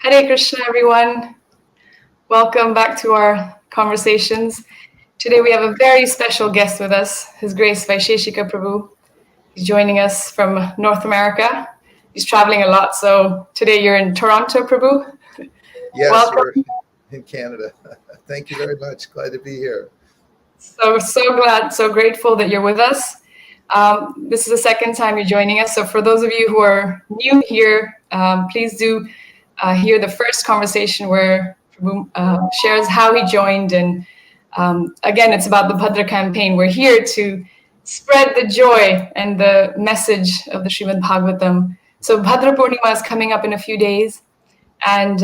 Hare Krishna, everyone. Welcome back to our conversations. Today we have a very special guest with us, His Grace Vaisesika Prabhu. He's joining us from North America. He's traveling a lot, so today you're in Toronto, Prabhu. Yes, welcome. We're in Canada. Thank you very much. Glad to be here. So glad, so grateful that you're with us. This is the second time you're joining us. So for those of you who are new here, please do hear the first conversation where Prabhu shares how he joined. And again, it's about the Bhadra campaign. We're here to spread the joy and the message of the Srimad Bhagavatam. So Bhadra Purnima is coming up in a few days. And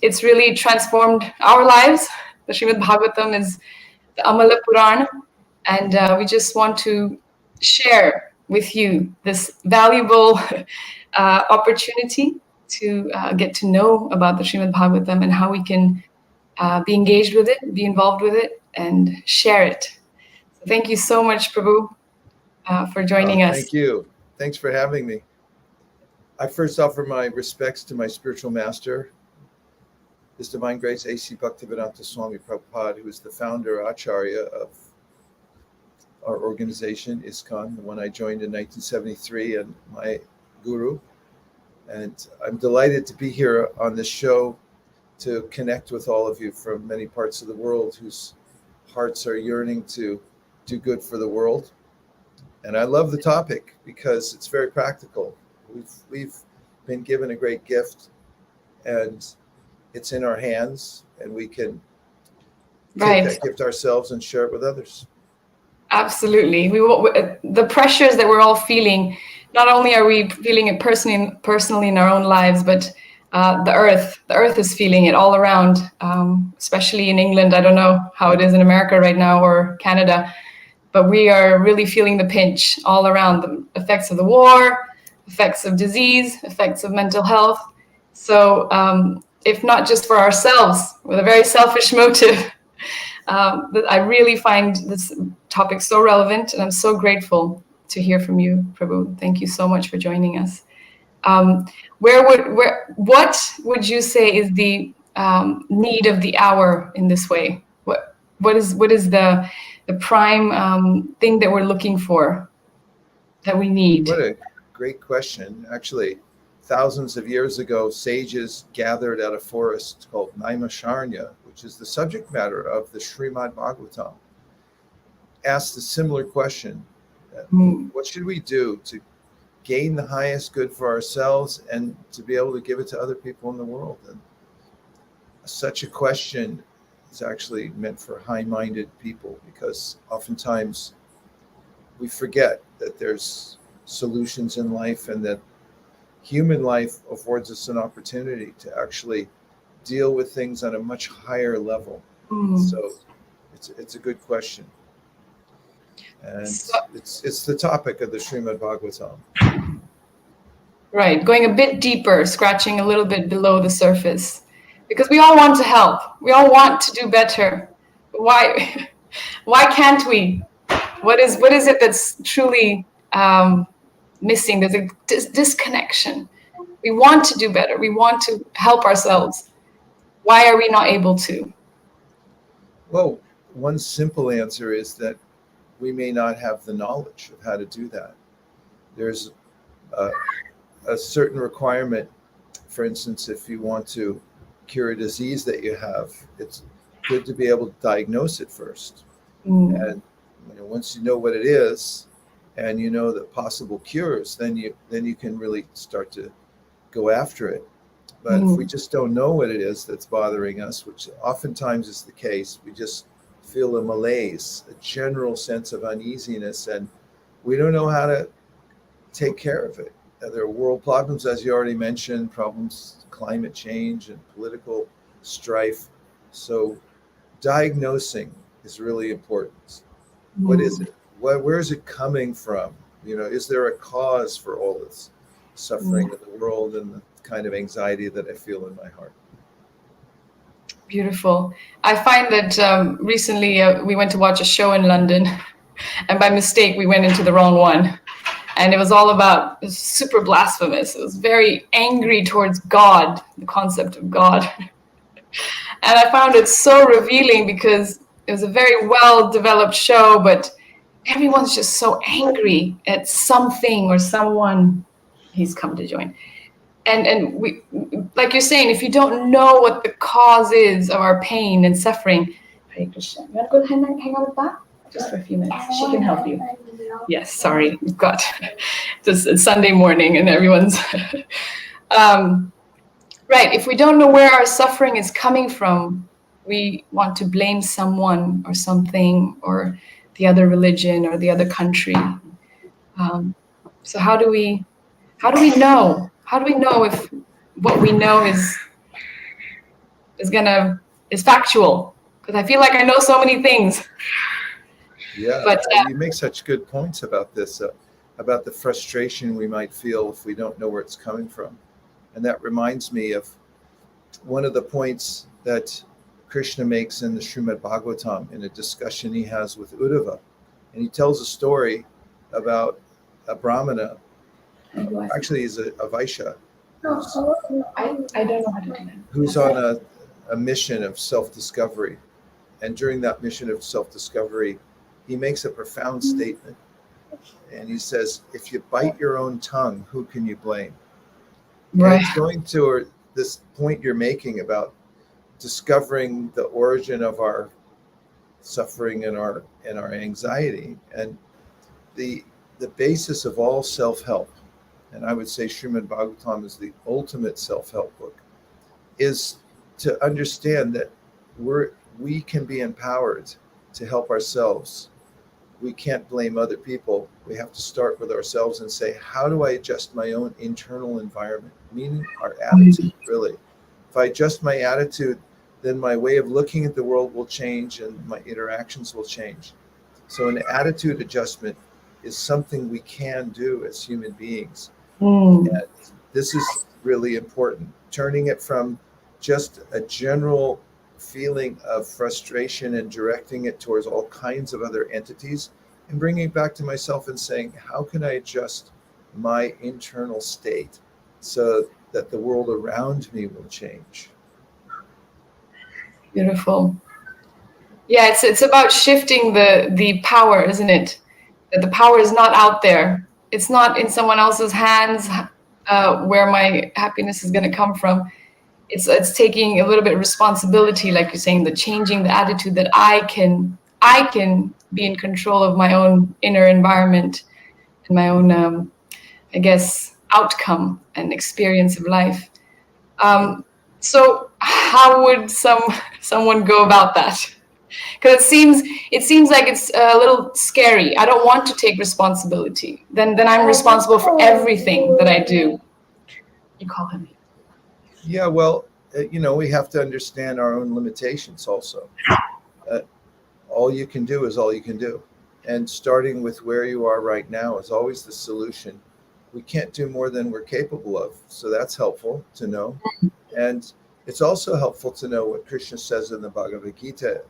it's really transformed our lives. The Srimad Bhagavatam is the Amala Purana. And we just want to share with you this valuable opportunity to get to know about the Srimad Bhagavatam and how we can be engaged with it, be involved with it, and share it. So thank you so much, Prabhu, for joining us. Thank you. Thanks for having me. I first offer my respects to my spiritual master, His Divine Grace A.C. Bhaktivedanta Swami Prabhupada, who is the founder, Acharya of our organization, ISKCON, the one I joined in 1973, and my guru. And I'm delighted to be here on this show to connect with all of you from many parts of the world whose hearts are yearning to do good for the world. And I love the topic because it's very practical. We've been given a great gift, and it's in our hands, and we can take that gift ourselves and share it with others. Absolutely. The pressures that we're all feeling, not only are we feeling it personally in our own lives, but the earth is feeling it all around, especially in England. I don't know how it is in America right now or Canada, but we are really feeling the pinch all around, the effects of the war, effects of disease, effects of mental health. So if not just for ourselves, with a very selfish motive, I really find this topic so relevant, and I'm so grateful to hear from you, Prabhu. Thank you so much for joining us. What would you say is the need of the hour in this way? What is the prime thing that we're looking for, that we need? What a great question. Actually, thousands of years ago, sages gathered at a forest called Naimisharanya, which is the subject matter of the Srimad Bhagavatam, asked a similar question. What should we do to gain the highest good for ourselves and to be able to give it to other people in the world? And such a question is actually meant for high-minded people, because oftentimes we forget that there's solutions in life, and that human life affords us an opportunity to actually deal with things on a much higher level. So it's a good question. And it's the topic of the Srimad Bhagavatam. Right, going a bit deeper, scratching a little bit below the surface, because we all want to help. We all want to do better. Why can't we? What is it that's truly missing? There's a disconnection. We want to do better. We want to help ourselves. Why are we not able to? Well, one simple answer is that we may not have the knowledge of how to do that. There's a certain requirement. For instance, if you want to cure a disease that you have, it's good to be able to diagnose it first. And once you know what it is, and you know the possible cures, then you can really start to go after it. But if we just don't know what it is that's bothering us, which oftentimes is the case, we just feel a malaise, a general sense of uneasiness, and we don't know how to take care of it. There are world problems, as you already mentioned, problems, climate change and political strife. So diagnosing is really important. What is it? Where is it coming from? Is there a cause for all this suffering in the world and the kind of anxiety that I feel in my heart? Beautiful. I find that recently we went to watch a show in London, and by mistake we went into the wrong one. And it was all about, it was super blasphemous. It was very angry towards God, the concept of God. And I found it so revealing because it was a very well-developed show, but everyone's just so angry at something or someone. He's come to join. And we, like you're saying, if you don't know what the cause is of our pain and suffering, Hare Krishna, you want to go hang out with that? Just for a few minutes. She can help you. Yes, sorry. We've got just it's Sunday morning and everyone's... right. If we don't know where our suffering is coming from, we want to blame someone or something or the other religion or the other country. So how do we know? How do we know if what we know is factual? Because I feel like I know so many things. Yeah, but you make such good points about this, about the frustration we might feel if we don't know where it's coming from. And that reminds me of one of the points that Krishna makes in the Srimad Bhagavatam in a discussion he has with Uddhava. And he tells a story about a Brahmana, actually he's a Vaishya, I don't know how to do that. Who's on a mission of self-discovery. And during that mission of self-discovery, he makes a profound statement. And he says, if you bite your own tongue, who can you blame? Right. And it's going to this point you're making about discovering the origin of our suffering and our anxiety. And the basis of all self-help, and I would say Srimad Bhagavatam is the ultimate self-help book, is to understand that we can be empowered to help ourselves. We can't blame other people. We have to start with ourselves and say, how do I adjust my own internal environment? Meaning our attitude, really. If I adjust my attitude, then my way of looking at the world will change and my interactions will change. So an attitude adjustment is something we can do as human beings. And this is really important. Turning it from just a general feeling of frustration and directing it towards all kinds of other entities and bringing it back to myself and saying, how can I adjust my internal state so that the world around me will change? Beautiful. Yeah, it's about shifting the power, isn't it? That the power is not out there. It's not in someone else's hands where my happiness is going to come from. It's taking a little bit of responsibility, like you're saying, the changing the attitude that I can be in control of my own inner environment and my own, I guess, outcome and experience of life. So how would someone go about that? Because it seems like it's a little scary. I don't want to take responsibility. Then I'm responsible for everything that I do. You call him. Yeah, well, we have to understand our own limitations also. All you can do is all you can do. And starting with where you are right now is always the solution. We can't do more than we're capable of. So that's helpful to know. And it's also helpful to know what Krishna says in the Bhagavad Gita.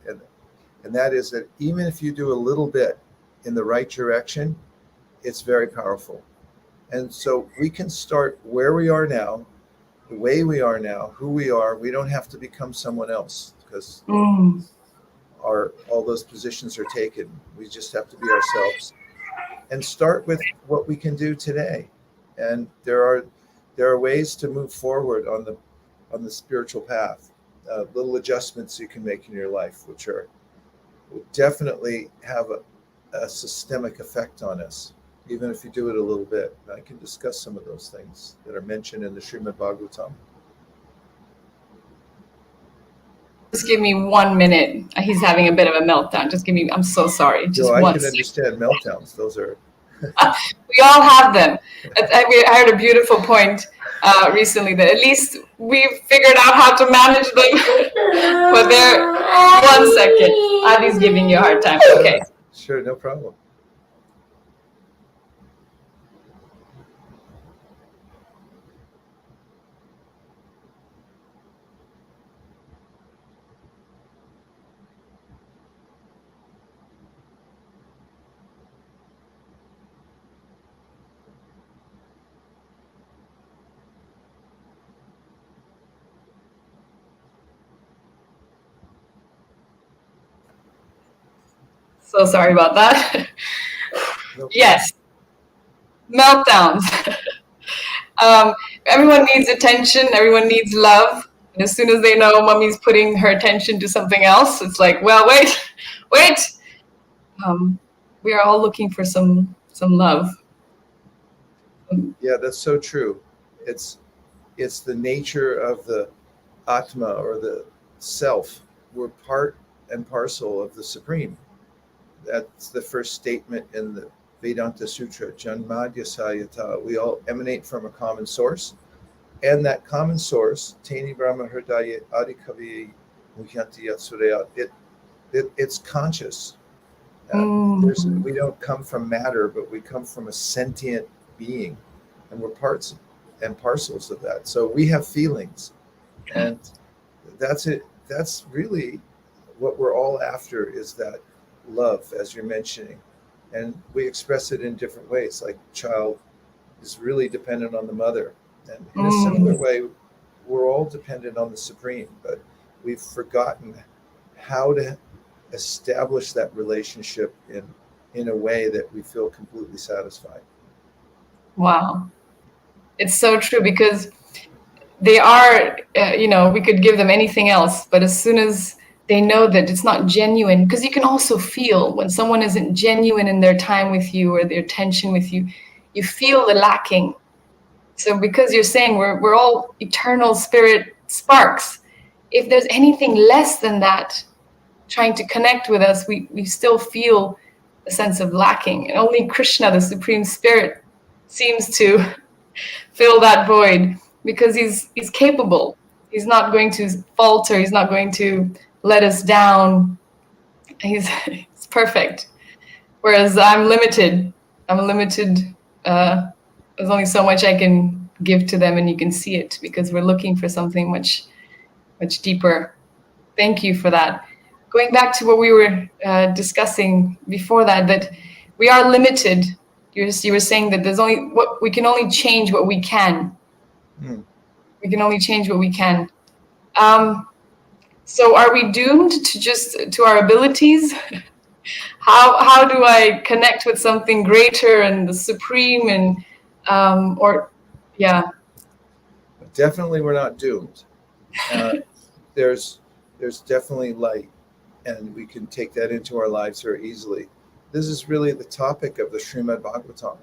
And that is that even if you do a little bit in the right direction, it's very powerful. And so we can start where we are now, the way we are now, who we are. We don't have to become someone else because all those positions are taken. We just have to be ourselves and start with what we can do today. And there are ways to move forward on the spiritual path. Little adjustments you can make in your life, which will definitely have a systemic effect on us, even if you do it a little bit. I can discuss some of those things that are mentioned in the Srimad Bhagavatam. Just give me 1 minute. He's having a bit of a meltdown. Just give me, I'm so sorry. Just I one can understand meltdowns. Those are... we all have them. I heard a beautiful point recently that at least we've figured out how to manage them. But there, 1 second. Adi's giving you a hard time. Okay. Sure, no problem. So sorry about that. No problem. Yes, meltdowns. Everyone needs attention. Everyone needs love. And as soon as they know mommy's putting her attention to something else, it's like, well, wait. We are all looking for some love. Yeah, that's so true. It's the nature of the Atma, or the self. We're part and parcel of the Supreme. That's the first statement in the Vedanta Sutra, Janmadya Sayata. We all emanate from a common source. And that common source, Teni Brahma Hridaya Adikavi Muhyanti Yatsuraya, it's conscious. We don't come from matter, but we come from a sentient being, and we're parts and parcels of that. So we have feelings, and that's it. That's really what we're all after, is that love, as you're mentioning. And we express it in different ways. Like, child is really dependent on the mother. And in a similar way, we're all dependent on the Supreme, but we've forgotten how to establish that relationship in a way that we feel completely satisfied. Wow. It's so true, because they are, we could give them anything else, but as soon as they know that it's not genuine, because you can also feel when someone isn't genuine in their time with you or their attention with you, you feel the lacking. So because you're saying we're all eternal spirit sparks, if there's anything less than that trying to connect with us, we still feel a sense of lacking. And only Krishna, the Supreme Spirit, seems to fill that void, because he's capable. He's not going to falter. He's not going to let us down. He's perfect. Whereas I'm limited. There's only so much I can give to them, and you can see it, because we're looking for something much, much deeper. Thank you for that. Going back to what we were discussing before that we are limited. You were saying that we can only change what we can. We can only change what we can. So are we doomed to our abilities? How do I connect with something greater and the Supreme, and yeah? Definitely, we're not doomed. There's definitely light, and we can take that into our lives very easily. This is really the topic of the Srimad Bhagavatam.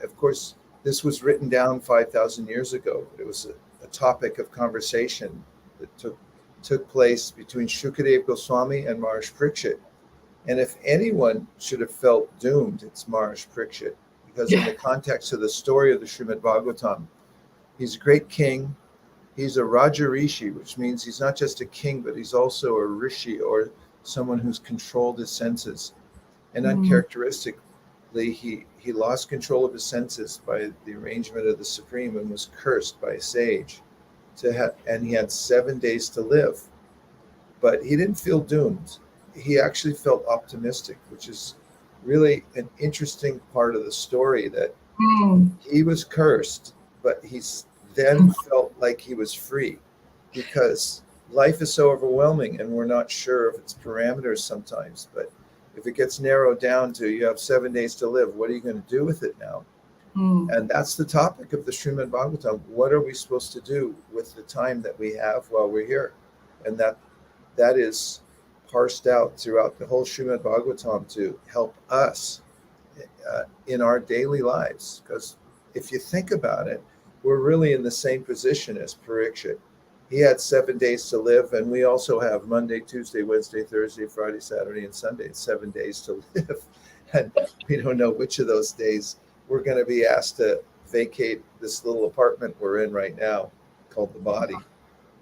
Of course, this was written down 5,000 years ago. It was a topic of conversation that took place between Shukadeva Goswami and Maharishi Parikshit. And if anyone should have felt doomed, it's Maharishi Parikshit, because in the context of the story of the Srimad Bhagavatam, he's a great king. He's a Raja Rishi, which means he's not just a king, but he's also a Rishi, or someone who's controlled his senses. And uncharacteristically, he lost control of his senses by the arrangement of the Supreme, and was cursed by a sage. And he had 7 days to live. But he didn't feel doomed. He actually felt optimistic, which is really an interesting part of the story, that he was cursed, but he's then felt like he was free, because life is so overwhelming and we're not sure of its parameters sometimes. But if it gets narrowed down to, you have 7 days to live, what are you going to do with it now? And that's the topic of the Srimad Bhagavatam. What are we supposed to do with the time that we have while we're here? And that is parsed out throughout the whole Srimad Bhagavatam to help us in our daily lives. Because if you think about it, we're really in the same position as Parikshit. He had 7 days to live, and we also have Monday, Tuesday, Wednesday, Thursday, Friday, Saturday, and Sunday. It's 7 days to live. And we don't know which of those days we're going to be asked to vacate this little apartment we're in right now, called the body.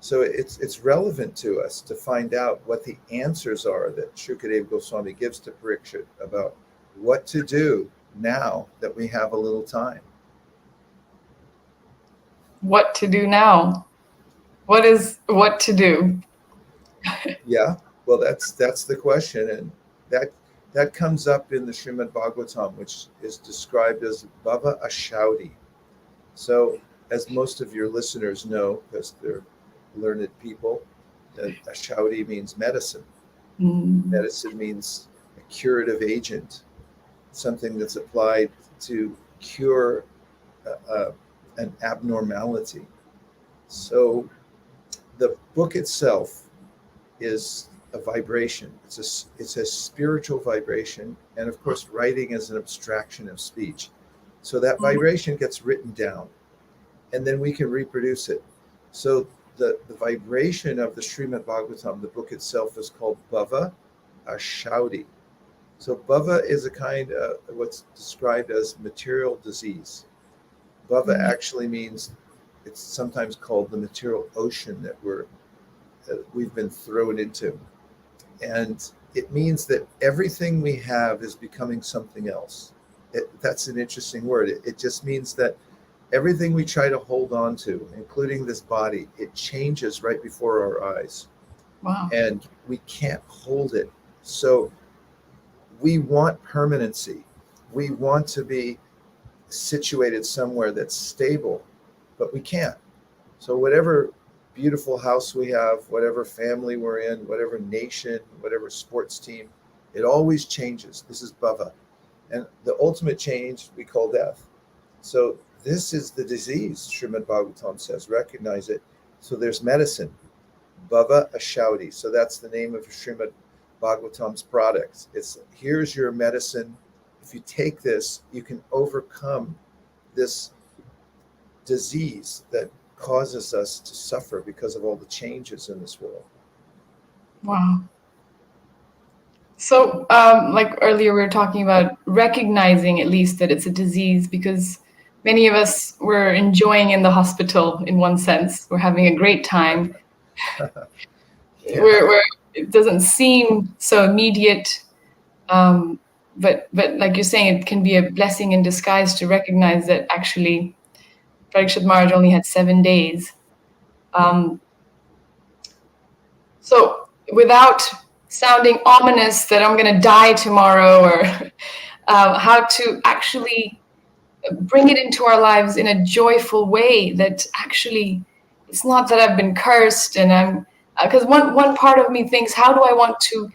So it's relevant to us to find out what the answers are that Shukadeva Goswami gives to Parikshit about what to do now that we have a little time. What to do now? What to do? Yeah, well, that's the question, and that comes up in the Srimad Bhagavatam, which is described as Bhava Ashauti. So, as most of your listeners know, because they're learned people, that Ashauti means medicine. Medicine means a curative agent, something that's applied to cure an abnormality. So the book itself is a vibration. It's a spiritual vibration, and of course, writing is an abstraction of speech. So that vibration gets written down, and then we can reproduce it. So the vibration of the Srimad Bhagavatam, the book itself, is called Bhava Ashauti. So Bhava is a kind of what's described as material disease. Bhava actually means, it's sometimes called the material ocean that we've been thrown into. And it means that everything we have is becoming something else. That's an interesting word. It just means that everything we try to hold on to, including this body, it changes right before our eyes. Wow. And we can't hold it. So we want permanency. We want to be situated somewhere that's stable, but we can't. So whatever beautiful house we have, whatever family we're in, whatever nation, whatever sports team, it always changes. This is bhava. And the ultimate change we call death. So this is the disease, Srimad Bhagavatam says. Recognize it. So there's medicine, Bhava Ashauti. So that's the name of Srimad Bhagavatam's products. It's, here's your medicine. If you take this, you can overcome this disease that causes us to suffer because of all the changes in this world. Wow. So, like earlier, we were talking about recognizing at least that it's a disease, because many of us were enjoying in the hospital in one sense. We're having a great time. Yeah. Where it doesn't seem so immediate, but like you're saying, it can be a blessing in disguise to recognize that actually Parikshit Maharaj only had 7 days. So without sounding ominous that I'm going to die tomorrow, or how to actually bring it into our lives in a joyful way, that actually it's not that I've been cursed, and I'm, because one part of me thinks, how do I want to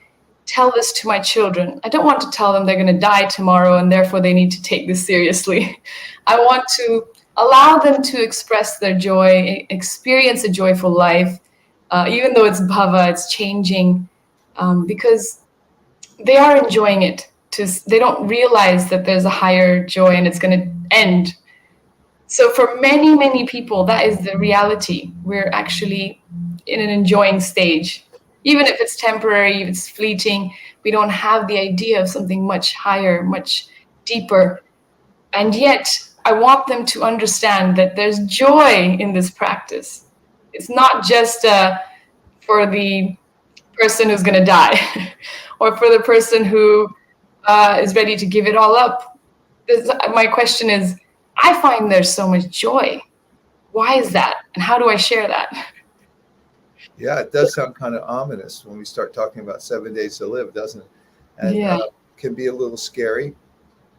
tell this to my children? I don't want to tell them they're going to die tomorrow and therefore they need to take this seriously. I want to allow them to express their joy, experience a joyful life, even though it's bhava, it's changing, because they are enjoying it. They don't realize that there's a higher joy and it's going to end. So for many, many people, that is the reality. We're actually in an enjoying stage. Even if it's temporary, if it's fleeting, we don't have the idea of something much higher, much deeper. And yet, I want them to understand that there's joy in this practice. It's not just for the person who's going to die or for the person who is ready to give it all up. My question is, I find there's so much joy. Why is that? And how do I share that? Yeah, it does sound kind of ominous when we start talking about 7 days to live, doesn't it? And Yeah. Can be a little scary.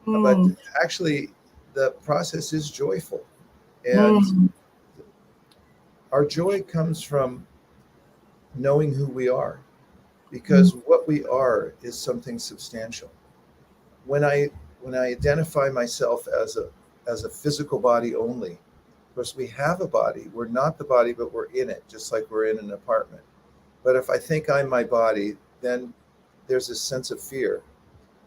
But actually, the process is joyful. And our joy comes from knowing who we are, because what we are is something substantial. When I identify myself as a physical body only, of course, we have a body. We're not the body, but we're in it, just like we're in an apartment. But if I think I'm my body, then there's a sense of fear.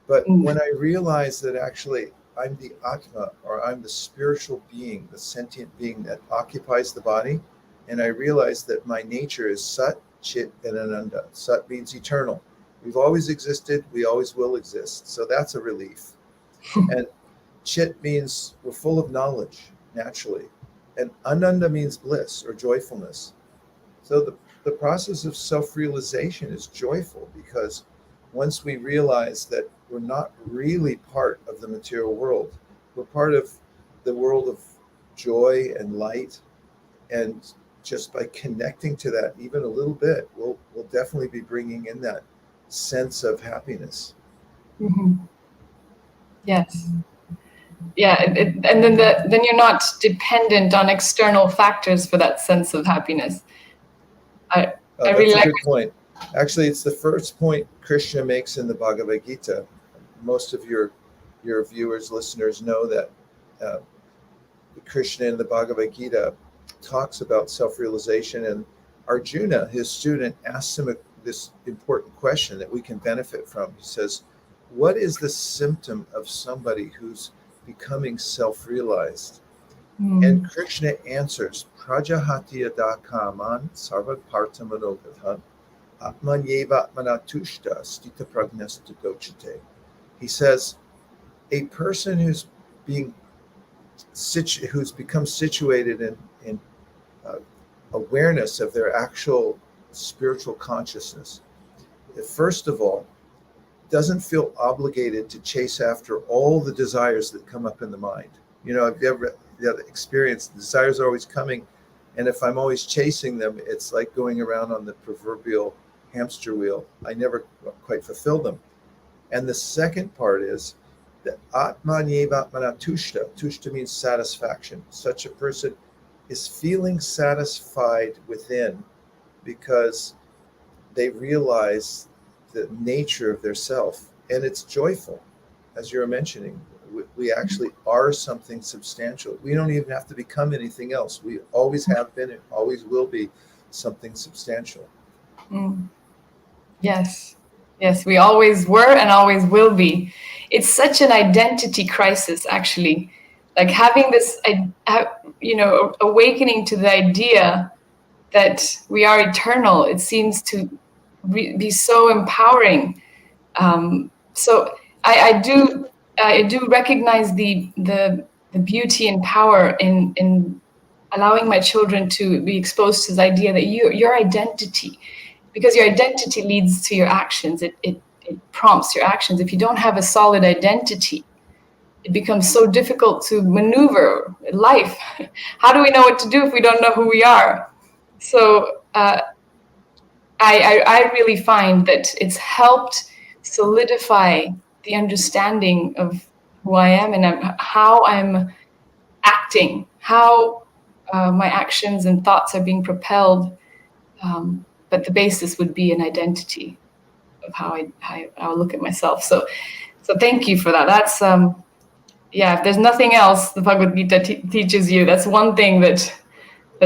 But when I realize that actually I'm the Atma, or I'm the spiritual being, the sentient being that occupies the body, and I realize that my nature is Sat, Chit, and Ananda. Sat means eternal. We've always existed, we always will exist. So that's a relief. And Chit means we're full of knowledge, naturally. And Ananda means bliss or joyfulness. So the process of self-realization is joyful, because once we realize that we're not really part of the material world, we're part of the world of joy and light. And just by connecting to that even a little bit, we'll definitely be bringing in that sense of happiness. Yes. Yeah, and then you're not dependent on external factors for that sense of happiness. I really that's like a good point. Actually, it's the first point Krishna makes in the Bhagavad Gita. Most of your viewers, listeners know that Krishna in the Bhagavad Gita talks about self-realization, and Arjuna, his student, asks him this important question that we can benefit from. He says, what is the symptom of somebody who's becoming self-realized? And Krishna answers, Prajahatiya da kaman sarvat partamanogathan atmanyeva atmanatushta stita pragnasta dochate. He says, a person who's become situated in awareness of their actual spiritual consciousness, first of all, doesn't feel obligated to chase after all the desires that come up in the mind. You know, have you ever experienced desires are always coming, and if I'm always chasing them, it's like going around on the proverbial hamster wheel. I never quite fulfill them. And the second part is that atmanyevatmana tushta. Tushta means satisfaction. Such a person is feeling satisfied within because they realize the nature of their self, and it's joyful. As you're mentioning, we actually are something substantial. We don't even have to become anything else. We always have been and always will be something substantial. Yes, we always were and always will be. It's such an identity crisis, actually. Like having this, awakening to the idea that we are eternal. It seems to be so empowering. So I do recognize the beauty and power in allowing my children to be exposed to this idea that your identity, because your identity leads to your actions. It prompts your actions. If you don't have a solid identity, it becomes so difficult to maneuver life. How do we know what to do if we don't know who we are? So I really find that it's helped solidify the understanding of who I am and how I'm acting, how my actions and thoughts are being propelled. But the basis would be an identity of how I look at myself. So thank you for that. That's if there's nothing else the Bhagavad Gita teaches you, that's one thing that's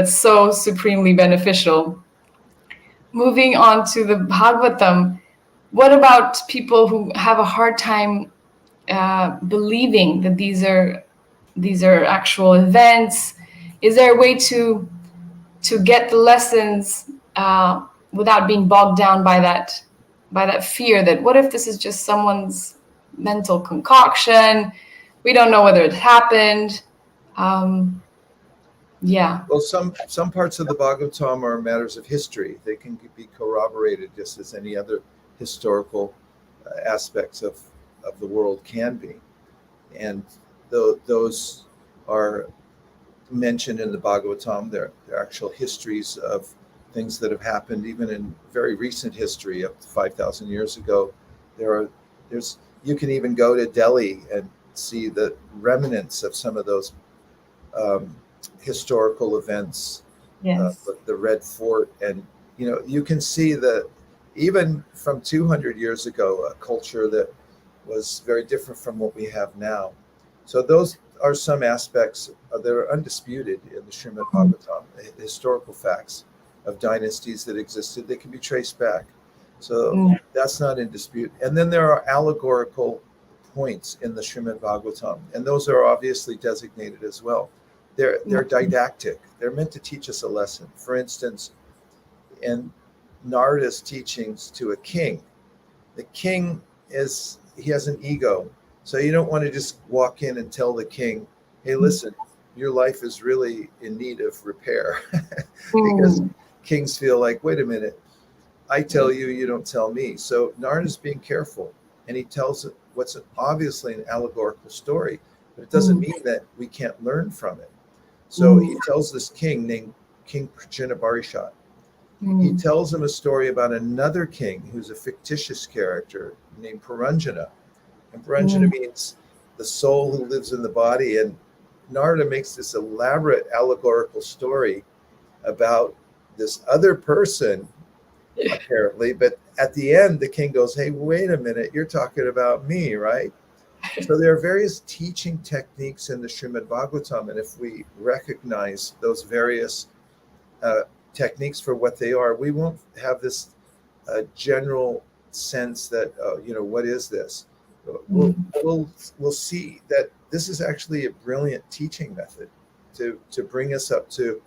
so supremely beneficial. Moving on to the Bhagavatam, what about people who have a hard time believing that these are actual events? Is there a way to get the lessons without being bogged down by that fear that what if this is just someone's mental concoction? We don't know whether it happened. Well, some parts of the Bhagavatam are matters of history. They can be corroborated just as any other historical aspects of the world can be. And those are mentioned in the Bhagavatam. They're actual histories of things that have happened even in very recent history, up to 5,000 years ago. You can even go to Delhi and see the remnants of some of those historical events. Yes. The Red Fort, and you can see that even from 200 years ago, a culture that was very different from what we have now. So those are some aspects that are undisputed in the Srimad Bhagavatam, historical facts of dynasties that existed that can be traced back. So that's not in dispute. And then there are allegorical points in the Srimad Bhagavatam, and those are obviously designated as well. They're didactic. They're meant to teach us a lesson. For instance, in Narada's teachings to a king, the king he has an ego. So you don't want to just walk in and tell the king, hey, listen, your life is really in need of repair. Because kings feel like, wait a minute, I tell you, you don't tell me. So Narada's being careful, and he tells what's obviously an allegorical story, but it doesn't mean that we can't learn from it. So he tells this king named King Prajinabarishat. He tells him a story about another king who's a fictitious character named Puranjana. And Puranjana means the soul who lives in the body. And Narada makes this elaborate allegorical story about this other person apparently. But at the end, the king goes, hey, wait a minute, you're talking about me, right? So there are various teaching techniques in the Srimad Bhagavatam, and if we recognize those various techniques for what they are, we won't have this general sense that what is this? We'll see that this is actually a brilliant teaching method to bring us up to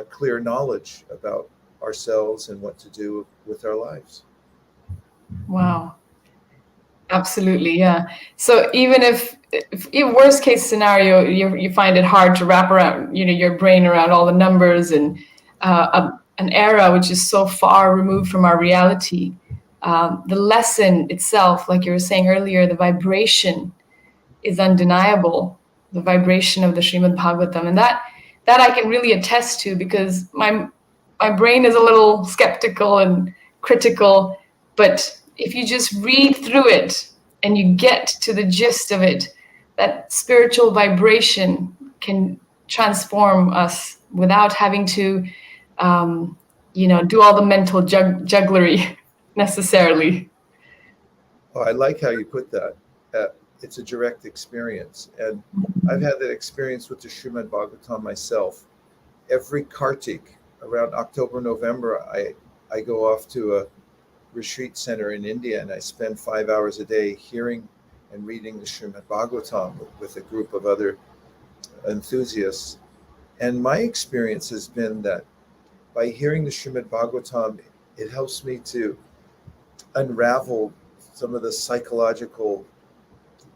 clear knowledge about ourselves and what to do with our lives. Wow. Absolutely, yeah. So even if worst case scenario, you find it hard to wrap around, your brain around all the numbers and an era which is so far removed from our reality, the lesson itself, like you were saying earlier, the vibration is undeniable. The vibration of the Srimad Bhagavatam, and that I can really attest to, because my brain is a little skeptical and critical, but if you just read through it and you get to the gist of it, that spiritual vibration can transform us without having to, do all the mental jugglery necessarily. Oh, I like how you put that. It's a direct experience. And I've had that experience with the Srimad Bhagavatam myself. Every Kartik, around October, November, I go off to a retreat center in India, and I spend 5 hours a day hearing and reading the Srimad Bhagavatam with a group of other enthusiasts. And my experience has been that by hearing the Srimad Bhagavatam, it helps me to unravel some of the psychological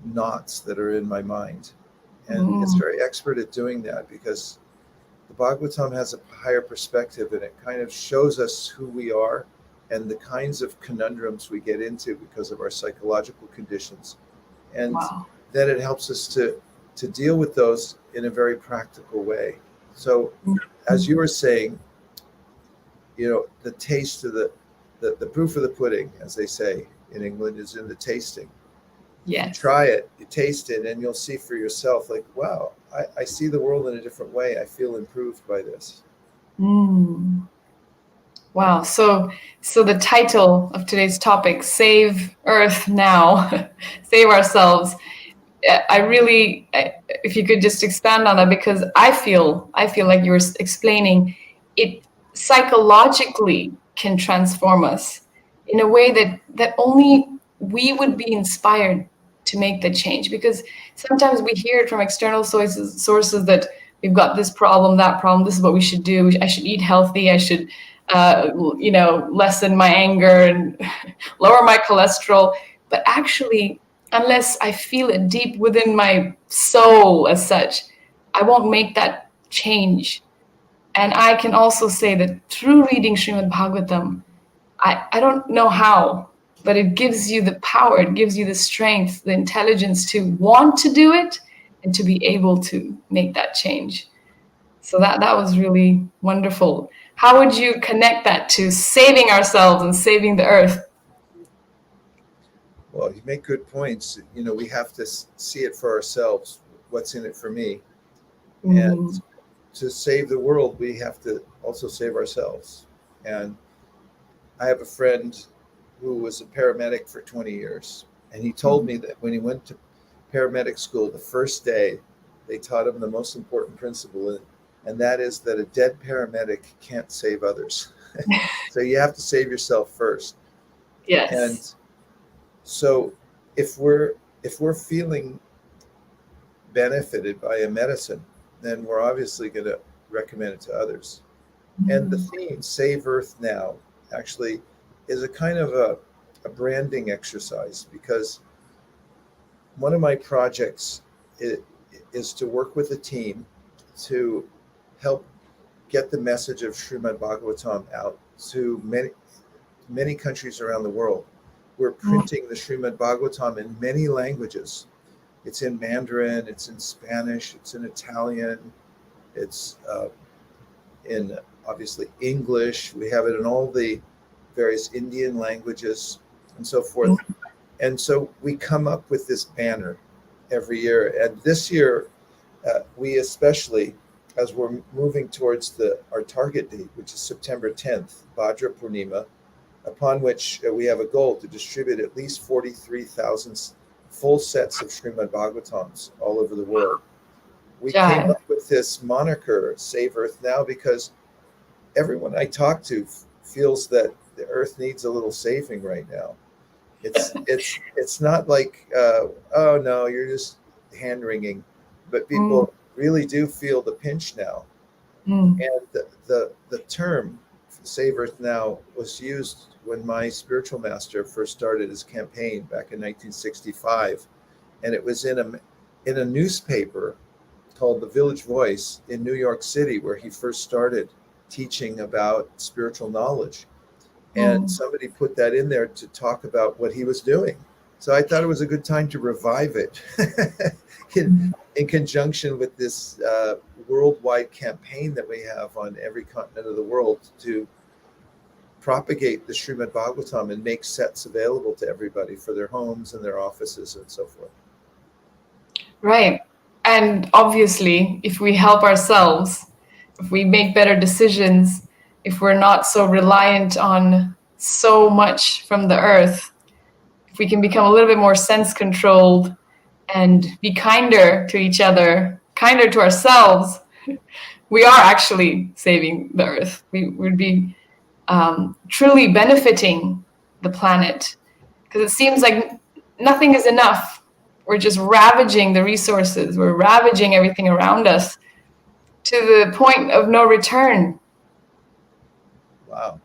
knots that are in my mind. And it's very expert at doing that, because the Bhagavatam has a higher perspective, and it kind of shows us who we are and the kinds of conundrums we get into because of our psychological conditions. And then it helps us to deal with those in a very practical way. So as you were saying, the taste of the proof of the pudding, as they say in England, is in the tasting. Yes. You try it, you taste it, and you'll see for yourself, like, wow, I see the world in a different way. I feel improved by this. Wow. So the title of today's topic, Save Earth Now, Save Ourselves. I really, if you could just expand on that, because I feel like you were explaining, it psychologically can transform us in a way that only we would be inspired to make the change. Because sometimes we hear it from external sources that we've got this problem, that problem, this is what we should do. I should eat healthy. I should, lessen my anger and lower my cholesterol. But actually, unless I feel it deep within my soul as such, I won't make that change. And I can also say that through reading Srimad Bhagavatam, I don't know how, but it gives you the power, it gives you the strength, the intelligence to want to do it and to be able to make that change. So that was really wonderful. How would you connect that to saving ourselves and saving the earth? Well, you make good points. We have to see it for ourselves. What's in it for me? And to save the world, we have to also save ourselves. And I have a friend who was a paramedic for 20 years. And he told me that when he went to paramedic school, the first day, they taught him the most important principle, and that is that a dead paramedic can't save others. So you have to save yourself first. Yes. And so if we're feeling benefited by a medicine, then we're obviously going to recommend it to others. And the theme, Save Earth Now, actually is a kind of a branding exercise, because one of my projects is to work with a team to help get the message of Srimad Bhagavatam out to many countries around the world. We're printing the Srimad Bhagavatam in many languages. It's in Mandarin, it's in Spanish, it's in Italian, it's in obviously English. We have it in all the various Indian languages and so forth. And so we come up with this banner every year. And this year, we especially, as we're moving towards our target date, which is September 10th, Bhadra Purnima, upon which we have a goal to distribute at least 43,000 full sets of Srimad Bhagavatams all over the world. We came up with this moniker, Save Earth Now, because everyone I talk to feels that the Earth needs a little saving right now. It's not like, oh no, you're just hand wringing, but people really do feel the pinch now. And the term Save Earth Now was used when my spiritual master first started his campaign back in 1965, and it was in a newspaper called The Village Voice in New York City, where he first started teaching about spiritual knowledge. And somebody put that in there to talk about what he was doing. So I thought it was a good time to revive it in conjunction with this worldwide campaign that we have on every continent of the world to propagate the Srimad Bhagavatam and make sets available to everybody for their homes and their offices and so forth. Right. And obviously, if we help ourselves, if we make better decisions, if we're not so reliant on so much from the earth, if we can become a little bit more sense-controlled and be kinder to each other, kinder to ourselves, we are actually saving the earth. We would be truly benefiting the planet, because it seems like nothing is enough. We're just ravaging the resources. We're ravaging everything around us to the point of no return. Wow.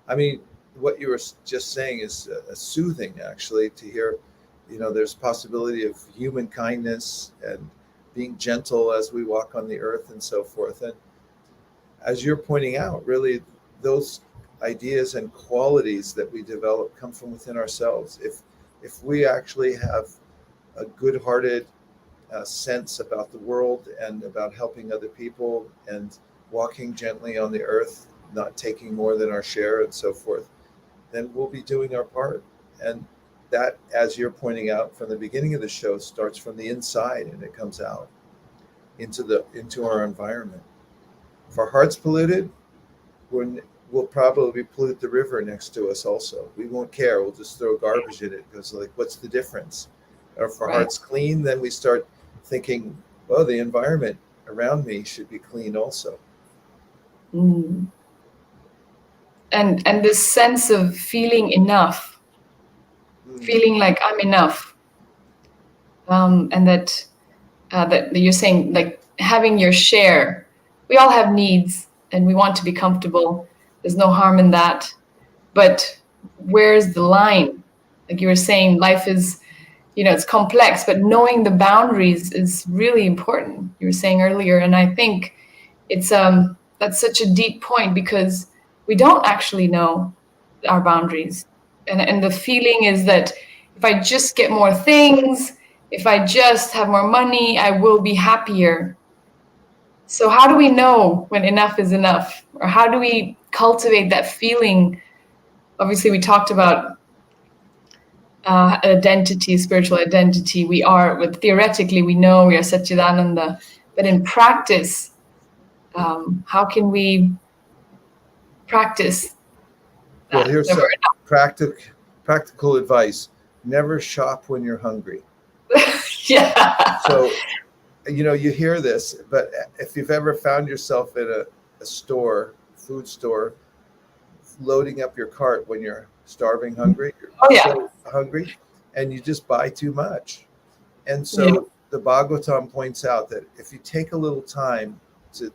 I mean, what you were just saying is soothing, actually, to hear, there's possibility of human kindness and being gentle as we walk on the earth and so forth. And as you're pointing out, really, those ideas and qualities that we develop come from within ourselves. If we actually have a good-hearted sense about the world and about helping other people and walking gently on the earth, not taking more than our share and so forth, then we'll be doing our part. And that, as you're pointing out from the beginning of the show, starts from the inside and it comes out into our environment. If our heart's polluted, we'll probably pollute the river next to us also. We won't care. We'll just throw garbage in it because, what's the difference? Or if our heart's clean, then we start thinking, well, the environment around me should be clean also. And this sense of feeling enough, feeling like I'm enough, and that you're saying, like, having your share. We all have needs and we want to be comfortable. There's no harm in that. But where's the line? Like you were saying, life is, it's complex, but knowing the boundaries is really important. You were saying earlier, and I think it's that's such a deep point, because we don't actually know our boundaries. And the feeling is that if I just get more things, if I just have more money, I will be happier. So how do we know when enough is enough? Or how do we cultivate that feeling? Obviously, we talked about identity, spiritual identity. Theoretically, we know we are Satchidananda, but in practice, how can we practice that? Well, here's some practical advice. Never shop when you're hungry. Yeah. So, you hear this, but if you've ever found yourself in a store, food store, loading up your cart when you're starving, hungry, so hungry, and you just buy too much. And so the Bhagavatam points out that if you take a little time to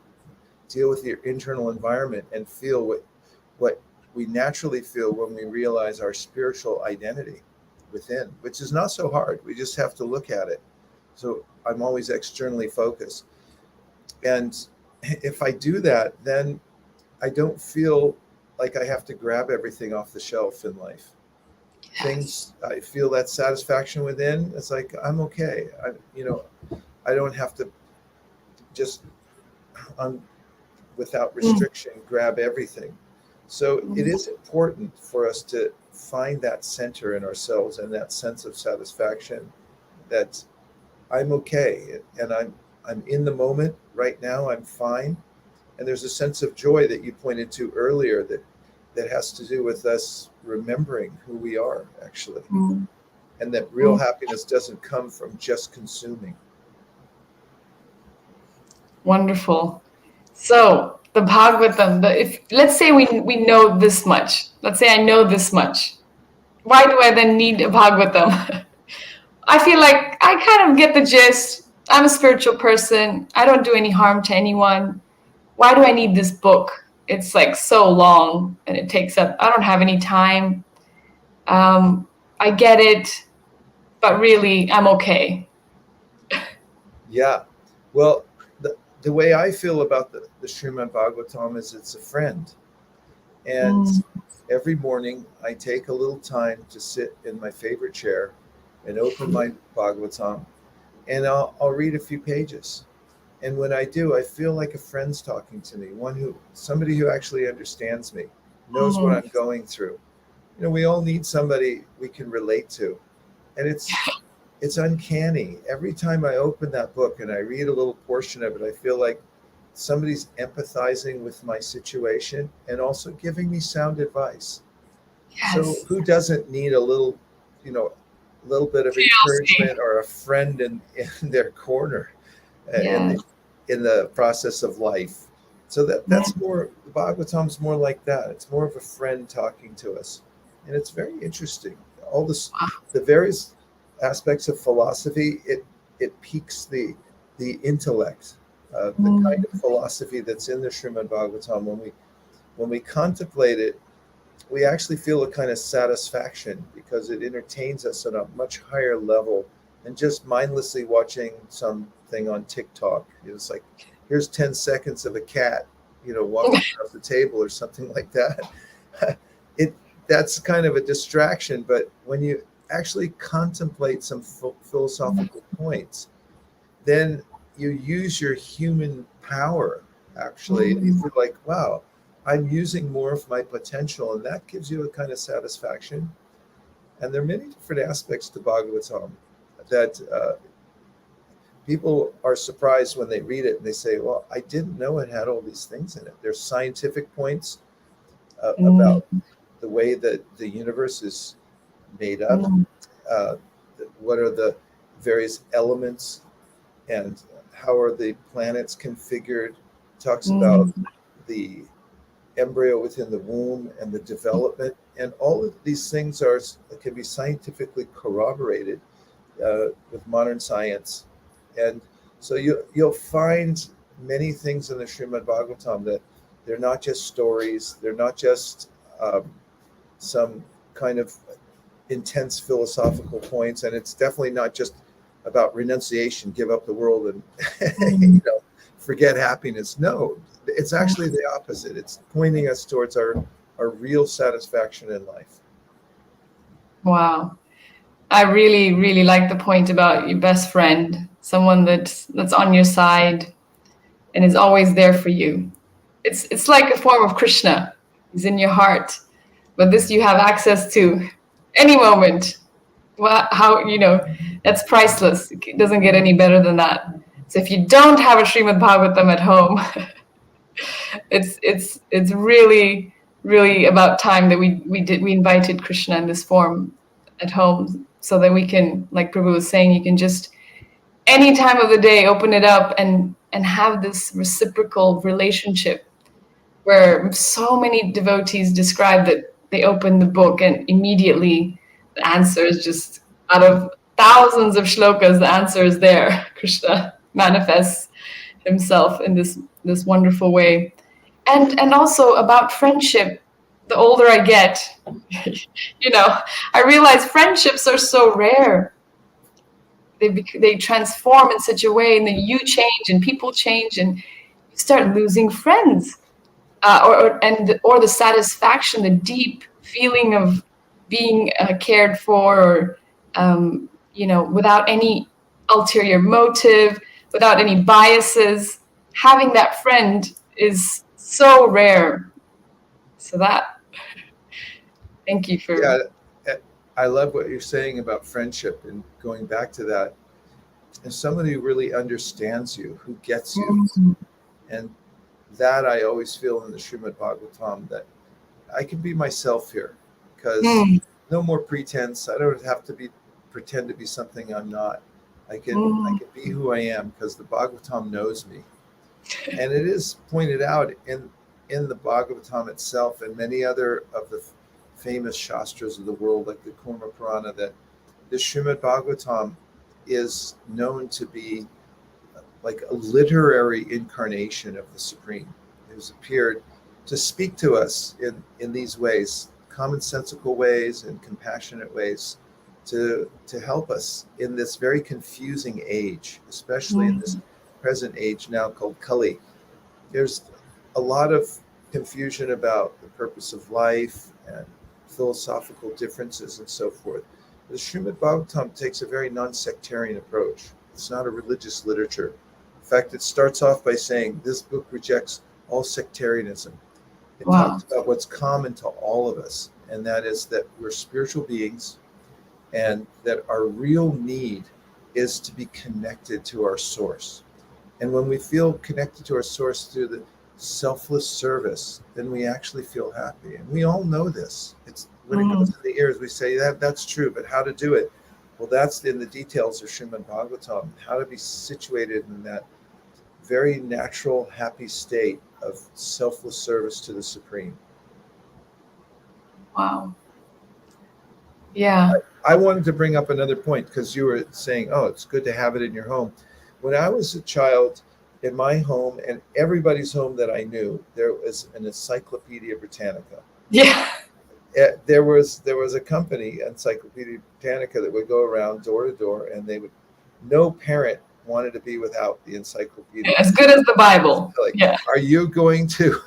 deal with your internal environment and feel what we naturally feel when we realize our spiritual identity within, which is not so hard. We just have to look at it. So I'm always externally focused. And if I do that, then I don't feel like I have to grab everything off the shelf in life. Things, I feel that satisfaction within. It's like, I'm okay. I don't have to just without restriction grab everything. So it is important for us to find that center in ourselves and that sense of satisfaction that I'm okay and I'm in the moment right now. I'm fine. And there's a sense of joy that you pointed to earlier, that that has to do with us remembering who we are, actually. Mm. And that real happiness doesn't come from just consuming. Wonderful. So the Bhagavatam, if let's say we know this much. Let's say I know this much. Why do I then need a Bhagavatam? I feel like I kind of get the gist. I'm a spiritual person. I don't do any harm to anyone. Why do I need this book? It's like so long and it takes up, I don't have any time. I get it, but really I'm okay. Yeah. Well, the way I feel about the Srimad Bhagavatam is it's a friend. And every morning I take a little time to sit in my favorite chair and open my Bhagavatam, and I'll read a few pages. And when I do, I feel like a friend's talking to me, somebody who actually understands me, knows what I'm going through. You know, we all need somebody we can relate to. And it's uncanny. Every time I open that book and I read a little portion of it, I feel like somebody's empathizing with my situation and also giving me sound advice. Yes. So who doesn't need a little, a little bit of encouragement or a friend in their corner in the process of life? So that's more, the Bhagavatam's more like that. It's more of a friend talking to us. And it's very interesting. All this, the various aspects of philosophy, it piques the intellect. The kind of philosophy that's in the Srimad Bhagavatam, when we contemplate it, we actually feel a kind of satisfaction because it entertains us at a much higher level than just mindlessly watching something on TikTok. It's like, here's 10 seconds of a cat, walking across the table or something like that. That's kind of a distraction, but when you actually contemplate some philosophical points, then you use your human power, actually, and you feel like, wow, I'm using more of my potential, and that gives you a kind of satisfaction. And there are many different aspects to Bhagavatam that people are surprised when they read it, and they say, well, I didn't know it had all these things in it. There's scientific points about the way that the universe is made up, what are the various elements, and how are the planets configured. It talks about the embryo within the womb and the development, and all of these things can be scientifically corroborated with modern science. And so you'll find many things in the Srimad Bhagavatam that they're not just stories, they're not just some kind of intense philosophical points, and it's definitely not just about renunciation, give up the world and forget happiness. No, it's actually the opposite. It's pointing us towards our real satisfaction in life. Wow. I really, really like the point about your best friend, someone that's on your side and is always there for you. It's like a form of Krishna. He's in your heart, but this you have access to any moment. Well, that's priceless. It doesn't get any better than that. So if you don't have a Srimad Bhagavatam at home, it's really, really about time that we invited Krishna in this form at home, so that we can, like Prabhu was saying, you can just any time of the day open it up and have this reciprocal relationship, where so many devotees describe that they open the book and immediately the answer is just out of thousands of shlokas, the answer is there. Krishna manifests himself in this wonderful way. And also about friendship, the older I get, I realize friendships are so rare. They transform in such a way, and then you change and people change and you start losing friends. Or the satisfaction, the deep feeling of being cared for, or without any ulterior motive, without any biases. Having that friend is so rare. So thank you for. Yeah, I love what you're saying about friendship, and going back to that, and somebody who really understands you, who gets you, and that I always feel in the Srimad Bhagavatam, that I can be myself here, because Mm. no more pretense. I don't have to pretend to be something I'm not. I can be who I am, because the Bhagavatam knows me. And it is pointed out in the Bhagavatam itself and many other of the famous shastras of the world, like the Kurma Purana, that the Srimad Bhagavatam is known to be like a literary incarnation of the Supreme, who's appeared to speak to us in these ways, commonsensical ways and compassionate ways, to help us in this very confusing age, especially in this present age now called Kali. There's a lot of confusion about the purpose of life and philosophical differences and so forth. The Srimad Bhagavatam takes a very non-sectarian approach. It's not a religious literature. In fact, it starts off by saying this book rejects all sectarianism. It talks about what's common to all of us, and that is that we're spiritual beings, and that our real need is to be connected to our source. And when we feel connected to our source through the selfless service, then we actually feel happy. And we all know this. It's when it goes in the ears, we say that's true, but how to do it? Well, that's in the details of Srimad Bhagavatam, how to be situated in that very natural, happy state of selfless service to the Supreme. Wow. Yeah. I wanted to bring up another point, because you were saying, oh, it's good to have it in your home. When I was a child, in my home and everybody's home that I knew, there was an Encyclopedia Britannica. Yeah. There was a company, Encyclopedia Britannica, that would go around door to door, and no parent wanted to be without the encyclopedia. As good as the Bible. Like, are you going to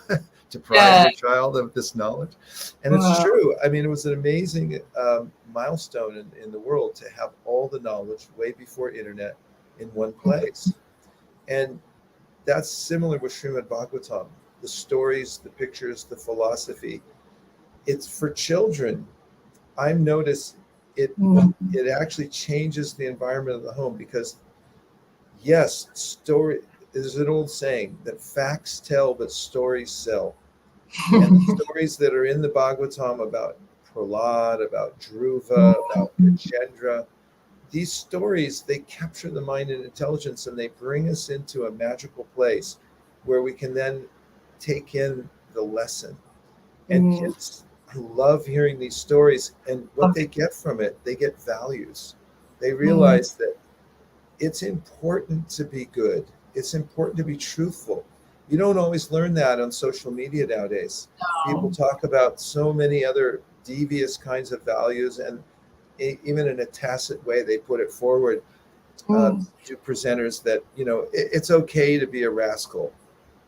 deprive your child of this knowledge? And it's true. I mean, it was an amazing milestone in the world to have all the knowledge way before internet in one place. And that's similar with Srimad Bhagavatam. The stories, the pictures, the philosophy. It's for children. I've noticed it actually changes the environment of the home, because yes, there's an old saying that facts tell, but stories sell. And the stories that are in the Bhagavatam about Prahlad, about Dhruva, about Gajendra, these stories, they capture the mind and intelligence, and they bring us into a magical place where we can then take in the lesson. And kids who love hearing these stories, and what they get from it, they get values. They realize that it's important to be good. It's important to be truthful. You don't always learn that on social media nowadays. No. People talk about so many other devious kinds of values, and even in a tacit way, they put it forward to presenters that, it's okay to be a rascal,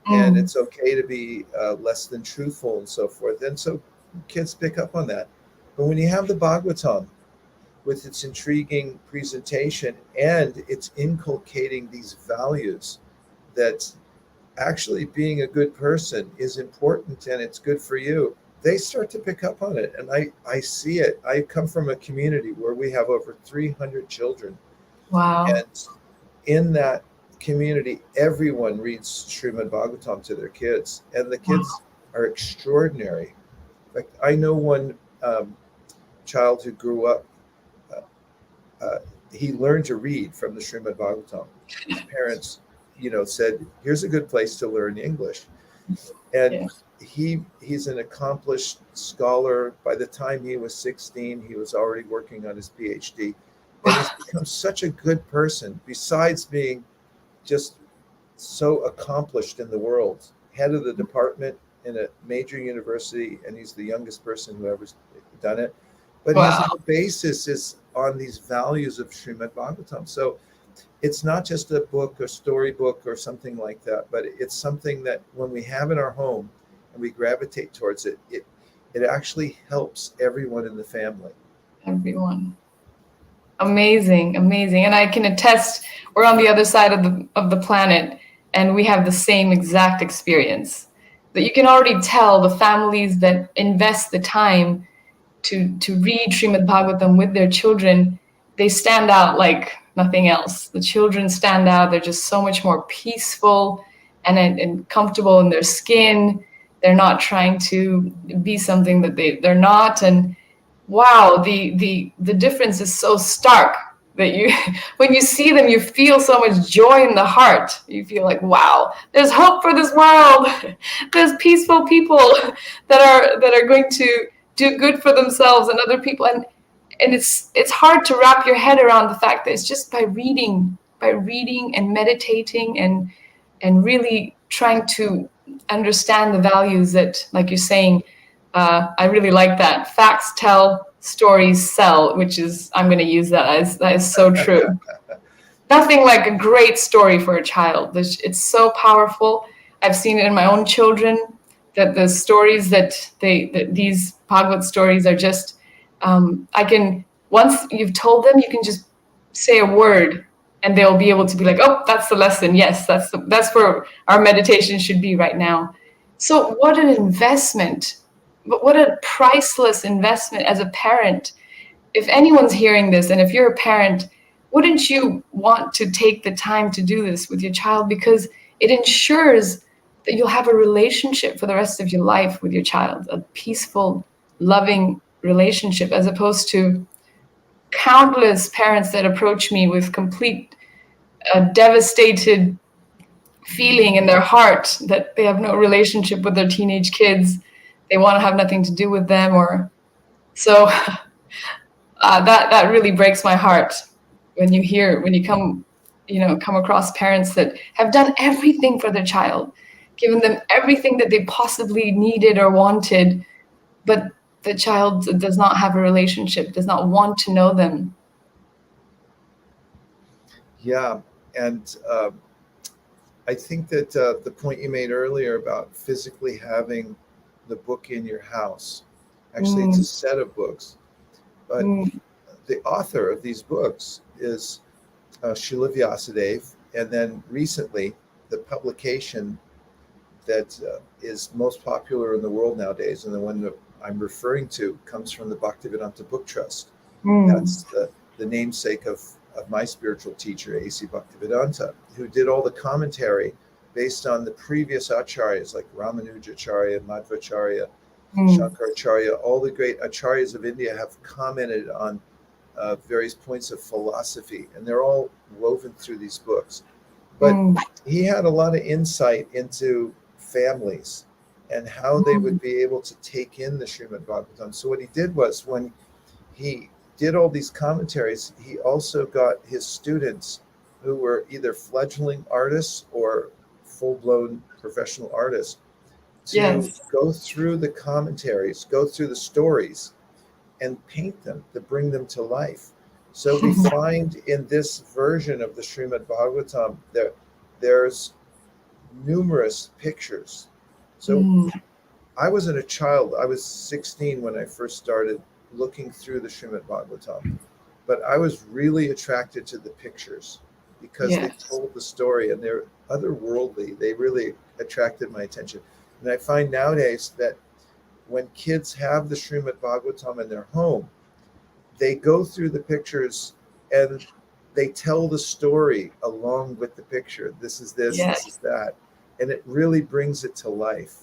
and it's okay to be less than truthful and so forth. And so kids pick up on that. But when you have the Bhagavatam with its intriguing presentation, and it's inculcating these values that actually being a good person is important and it's good for you, they start to pick up on it. And I see it. I come from a community where we have over 300 children. Wow. And in that community, everyone reads Srimad Bhagavatam to their kids, and the kids are extraordinary. In fact, I know one child who grew up, he learned to read from the Srimad Bhagavatam. His parents, said, here's a good place to learn English. And he's an accomplished scholar. By the time he was 16, he was already working on his PhD. And he's become such a good person, besides being just so accomplished in the world. Head of the department in a major university, and he's the youngest person who ever done it. But his whole basis is on these values of Srimad Bhagavatam. So it's not just a book, a storybook, or something like that, but it's something that when we have in our home and we gravitate towards it, it actually helps everyone in the family. Everyone. Amazing, amazing. And I can attest, we're on the other side of the planet, and we have the same exact experience. That you can already tell the families that invest the time to read Srimad Bhagavatam with their children, they stand out like nothing else. The children stand out. They're just so much more peaceful and comfortable in their skin. They're not trying to be something that they're not. And wow, the difference is so stark that you, when you see them, you feel so much joy in the heart. You feel like, wow, there's hope for this world. There's peaceful people that are going to do good for themselves and other people. And it's hard to wrap your head around the fact that it's just by reading and meditating and really trying to understand the values that, like you're saying, I really like that. Facts tell, stories sell, which is, I'm going to use that. That is so true. Nothing like a great story for a child. It's so powerful. I've seen it in my own children, that the stories that these Bhagavad stories are just, once you've told them, you can just say a word and they'll be able to be like, oh, that's the lesson. Yes, that's where our meditation should be right now. So what an investment, but what a priceless investment as a parent. If anyone's hearing this, and if you're a parent, wouldn't you want to take the time to do this with your child? Because it ensures that you'll have a relationship for the rest of your life with your child, a peaceful, loving relationship, as opposed to countless parents that approach me with complete devastated feeling in their heart that they have no relationship with their teenage kids. They want to have nothing to do with them, or so. That really breaks my heart when you come across parents that have done everything for their child, given them everything that they possibly needed or wanted, but the child does not have a relationship, does not want to know them. Yeah, and I think that the point you made earlier about physically having the book in your house, actually it's a set of books, but the author of these books is Srila Vyasadeva, and then recently the publication that is most popular in the world nowadays, and the one that I'm referring to, comes from the Bhaktivedanta Book Trust. That's the namesake of my spiritual teacher, A.C. Bhaktivedanta, who did all the commentary based on the previous acharyas like Ramanujacharya, Madhvacharya, Shankaracharya. All the great acharyas of India have commented on various points of philosophy, and they're all woven through these books. But he had a lot of insight into families and how they would be able to take in the Srimad Bhagavatam. So what he did was, when he did all these commentaries, he also got his students, who were either fledgling artists or full-blown professional artists, to go through the commentaries, go through the stories, and paint them to bring them to life. So we find in this version of the Srimad Bhagavatam there's numerous pictures. So I wasn't a child. I was 16 when I first started looking through the Srimad Bhagavatam, but I was really attracted to the pictures because they told the story, and they're otherworldly. They really attracted my attention. And I find nowadays that when kids have the Srimad Bhagavatam in their home, they go through the pictures and they tell the story along with the picture. This is this, this is that. And it really brings it to life.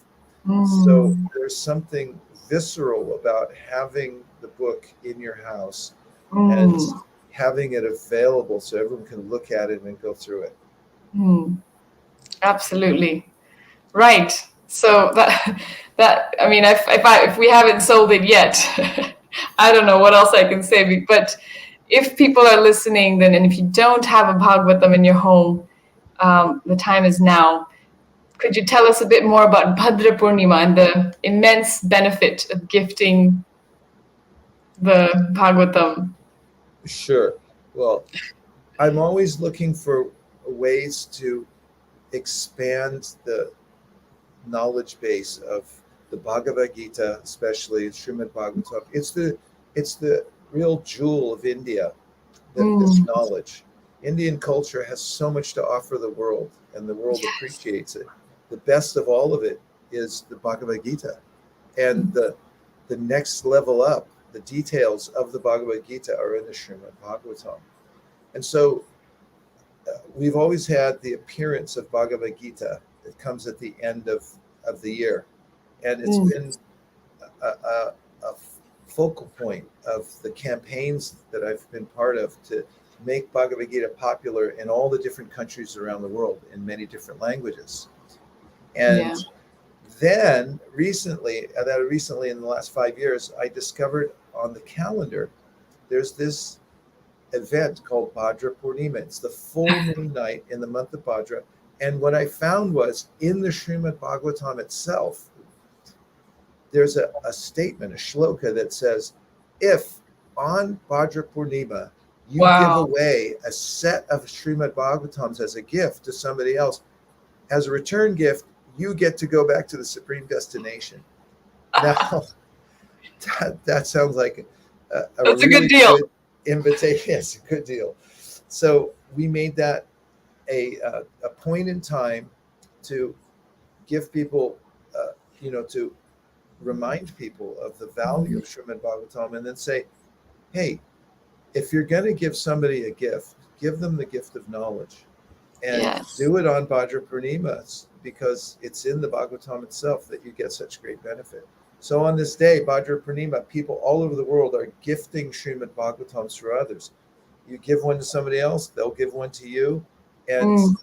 So there's something visceral about having the book in your house and having it available so everyone can look at it and go through it. Absolutely. Right. So that I mean, if we haven't sold it yet, I don't know what else I can say. But if people are listening, then, and if you don't have a Bhagavatam in your home, the time is now. Could you tell us a bit more about Bhadra Purnima and the immense benefit of gifting the Bhagavatam? Sure. Well, I'm always looking for ways to expand the knowledge base of the Bhagavad Gita, especially Srimad Bhagavatam. It's the real jewel of India, this knowledge. Indian culture has so much to offer the world, and the world appreciates it. The best of all of it is the Bhagavad Gita, and the next level up, the details of the Bhagavad Gita are in the Srimad Bhagavatam. And so we've always had the appearance of Bhagavad Gita. It comes at the end of the year. And it's been a focal point of the campaigns that I've been part of to make Bhagavad Gita popular in all the different countries around the world in many different languages. And then recently in the last 5 years, I discovered on the calendar, there's this event called Bhadra Purnima. It's the full moon night in the month of Bhadra. And what I found was in the Srimad Bhagavatam itself, there's a statement, a shloka that says, if on Bhadra Purnima, you give away a set of Srimad Bhagavatams as a gift to somebody else, as a return gift, you get to go back to the supreme destination. Now, that sounds like a really good deal. Good invitation. Yes, a good deal. So we made that a point in time to give people, to remind people of the value of Srimad Bhagavatam, and then say, hey, if you're going to give somebody a gift, give them the gift of knowledge. And do it on Bhadra Purnima, because it's in the Bhagavatam itself that you get such great benefit. So on this day, Bhadra Purnima, people all over the world are gifting Srimad Bhagavatams for others. You give one to somebody else, they'll give one to you. And,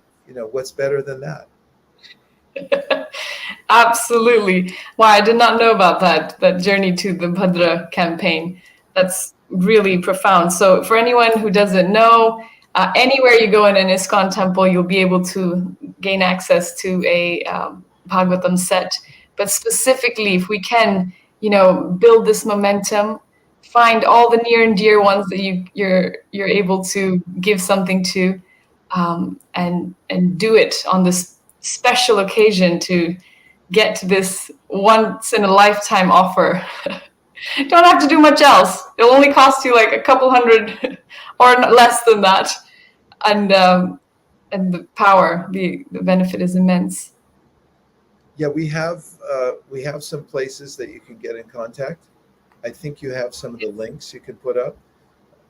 what's better than that? Absolutely. Wow, I did not know about that journey to the Bhadra campaign. That's really profound. So for anyone who doesn't know, anywhere you go in an ISKCON temple, you'll be able to gain access to a Bhagavatam set. But specifically, if we can, build this momentum, find all the near and dear ones that you're able to give something to, and do it on this special occasion to get to this once in a lifetime offer. Don't have to do much else. It'll only cost you like a couple hundred or less than that. And the power, the benefit is immense. Yeah, we have some places that you can get in contact. I think you have some of the links you can put up.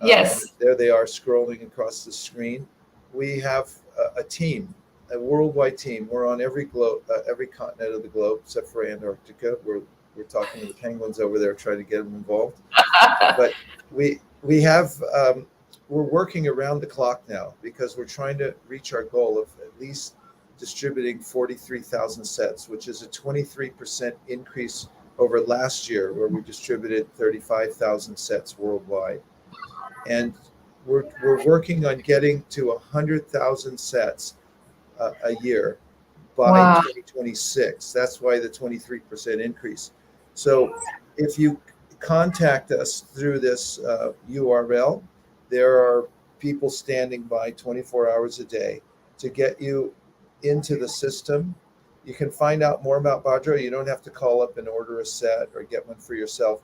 Yes. There they are scrolling across the screen. We have a team, a worldwide team. We're on every continent of the globe except for Antarctica. We're talking to the penguins over there, trying to get them involved. But we have we're working around the clock now because we're trying to reach our goal of at least distributing 43,000 sets, which is a 23% increase over last year, where we distributed 35,000 sets worldwide. And we're working on getting to 100,000 sets a year by 2026. That's why the 23% increase. So if you contact us through this URL, there are people standing by 24 hours a day to get you into the system. You can find out more about Bhadra. You don't have to call up and order a set or get one for yourself.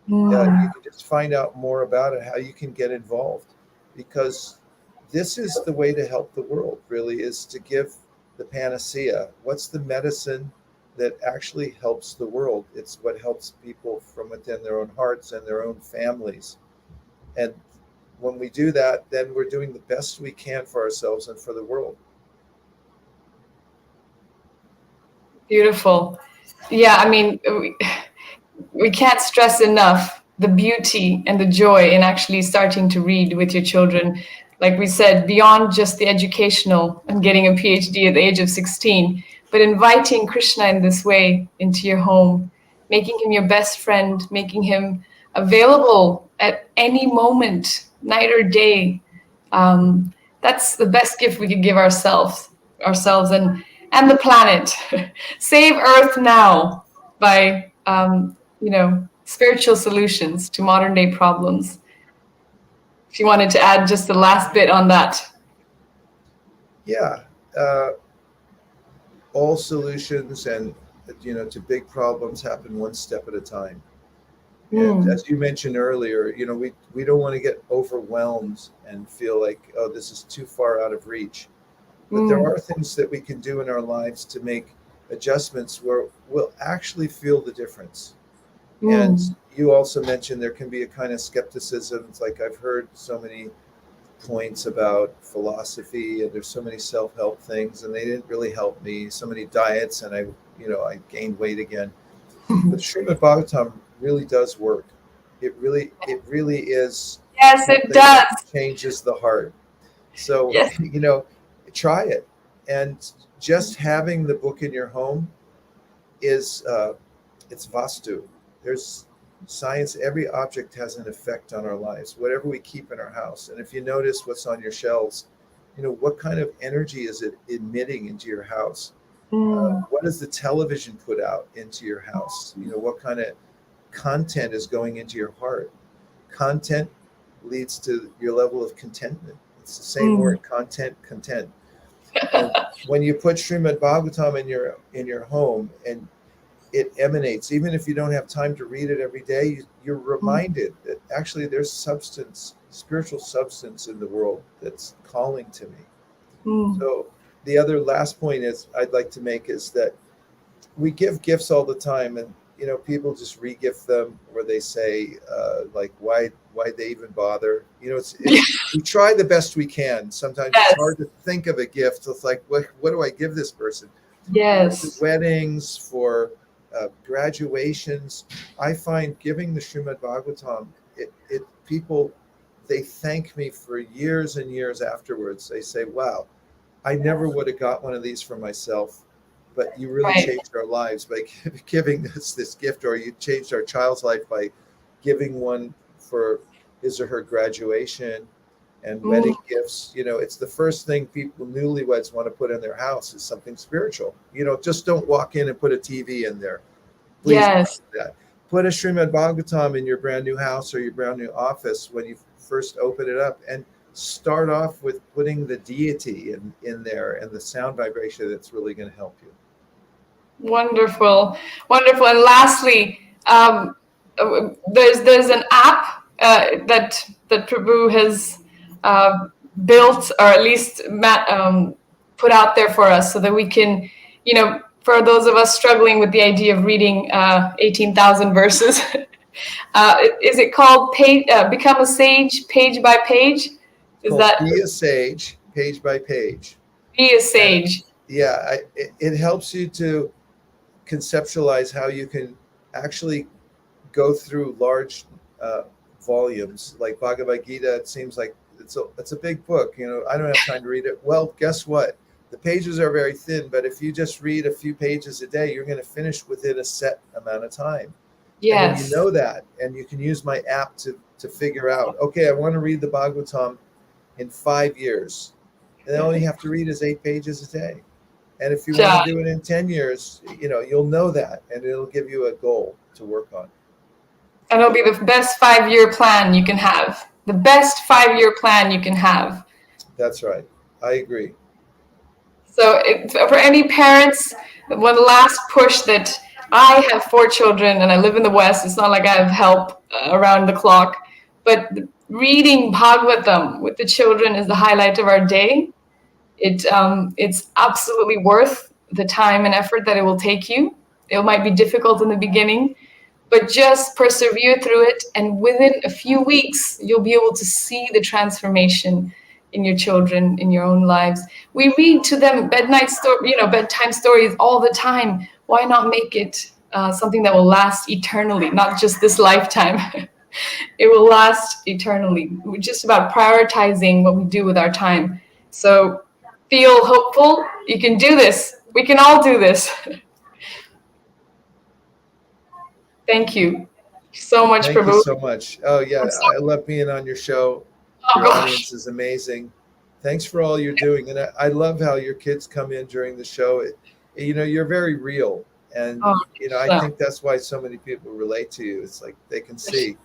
You can just find out more about it, how you can get involved, because this is the way to help the world, really, is to give the panacea. What's the medicine that actually helps the world? It's what helps people from within their own hearts and their own families. And when we do that, then we're doing the best we can for ourselves and for the world. Beautiful. Yeah, I mean, we can't stress enough the beauty and the joy in actually starting to read with your children. Like we said, beyond just the educational and getting a PhD at the age of 16, but inviting Krishna in this way into your home, making him your best friend, making him available at any moment, night or day. That's the best gift we could give ourselves and the planet. Save Earth now by spiritual solutions to modern day problems. If you wanted to add just the last bit on that. Yeah, all solutions and to big problems happen one step at a time. And as you mentioned earlier, we don't want to get overwhelmed and feel like, oh, this is too far out of reach. But there are things that we can do in our lives to make adjustments where we'll actually feel the difference. And you also mentioned there can be a kind of skepticism. It's like I've heard so many points about philosophy, and there's so many self-help things, and they didn't really help me. So many diets, and I gained weight again. But Srimad Bhagavatam really does work. It really is Yes, it something does. that changes the heart. So, Yes. try it. And just having the book in your home is it's vastu. There's science. Every object has an effect on our lives. Whatever we keep in our house, and if you notice what's on your shelves, what kind of energy is it emitting into your house? What does the television put out into your house? What kind of content is going into your heart? Content leads to your level of contentment. It's the same word, content, content. And when you put Srimad Bhagavatam in your home and it emanates, even if you don't have time to read it every day, you're reminded that actually there's spiritual substance in the world that's calling to me. So the other last point is I'd like to make is that we give gifts all the time, and people just re-gift them, or they say like why they even bother. It's we try the best we can. Sometimes it's hard to think of a gift. It's like what do I give this person? Yes. For weddings, for graduations, I find giving the Srimad Bhagavatam, people, they thank me for years and years afterwards. They say, wow, I never would have got one of these for myself, but you really changed our lives by giving this gift, or you changed our child's life by giving one for his or her graduation and wedding gifts. It's the first thing people, newlyweds, want to put in their house is something spiritual. Just don't walk in and put a TV in there. Please don't do that. Put a Srimad Bhagavatam in your brand new house or your brand new office when you first open it up, and start off with putting the deity in there and the sound vibration that's really going to help you. Wonderful. Wonderful. And lastly, there's an app that Prabhu has built, or at least put out there for us, so that we can, for those of us struggling with the idea of reading 18,000 verses, is it called Become a Sage Page by Page? Be a Sage Page by Page. Be a Sage. It helps you to conceptualize how you can actually go through large volumes like Bhagavad Gita. It seems like it's a big book. I don't have time to read it. Well, guess what? The pages are very thin, but if you just read a few pages a day, you're going to finish within a set amount of time. Yes. And you know that, and you can use my app to figure out, okay, I want to read the Bhagavatam in 5 years, and all you have to read is 8 pages a day. And if you want to do it in 10 years, you'll know that, and it'll give you a goal to work on. And it'll be the best 5-year plan you can have. The best 5-year plan you can have. That's right. I agree. So for any parents, one last push that I have 4 children and I live in the West. It's not like I have help around the clock, but reading Bhagavatam with the children is the highlight of our day. It's absolutely worth the time and effort that it will take you. It might be difficult in the beginning, but just persevere through it. And within a few weeks, you'll be able to see the transformation in your children, in your own lives. We read to them bedtime stories all the time. Why not make it something that will last eternally, not just this lifetime? It will last eternally. We're just about prioritizing what we do with our time. So feel hopeful. You can do this. We can all do this. Thank you so much, Prabhu. Thank you so much. Oh, yeah. I love being on your show. Your audience is amazing. Thanks for all you're doing. And I love how your kids come in during the show. You're very real. And, I think that's why so many people relate to you. It's like they can see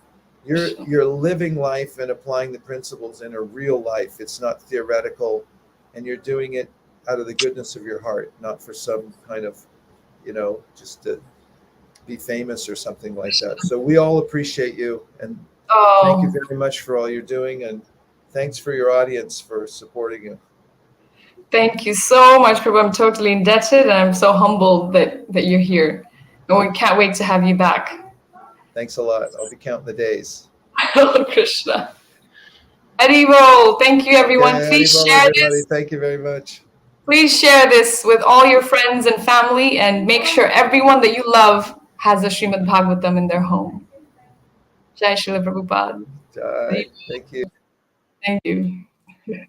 you're living life and applying the principles in a real life. It's not theoretical. And you're doing it out of the goodness of your heart, not for some kind of, just to be famous or something like that. So we all appreciate you. And thank you very much for all you're doing. And thanks for your audience for supporting you. Thank you so much, Prabhu. I'm totally indebted, and I'm so humbled that you're here. And we can't wait to have you back. Thanks a lot. I'll be counting the days. Oh, Krishna. Haribol. Thank you, everyone. Okay, Please Haribol, share everybody. this. Thank you very much. Please share this with all your friends and family, and make sure everyone that you love has a Srimad Bhagavatam in their home. Jai Srila Prabhupada. Thank you. Thank you.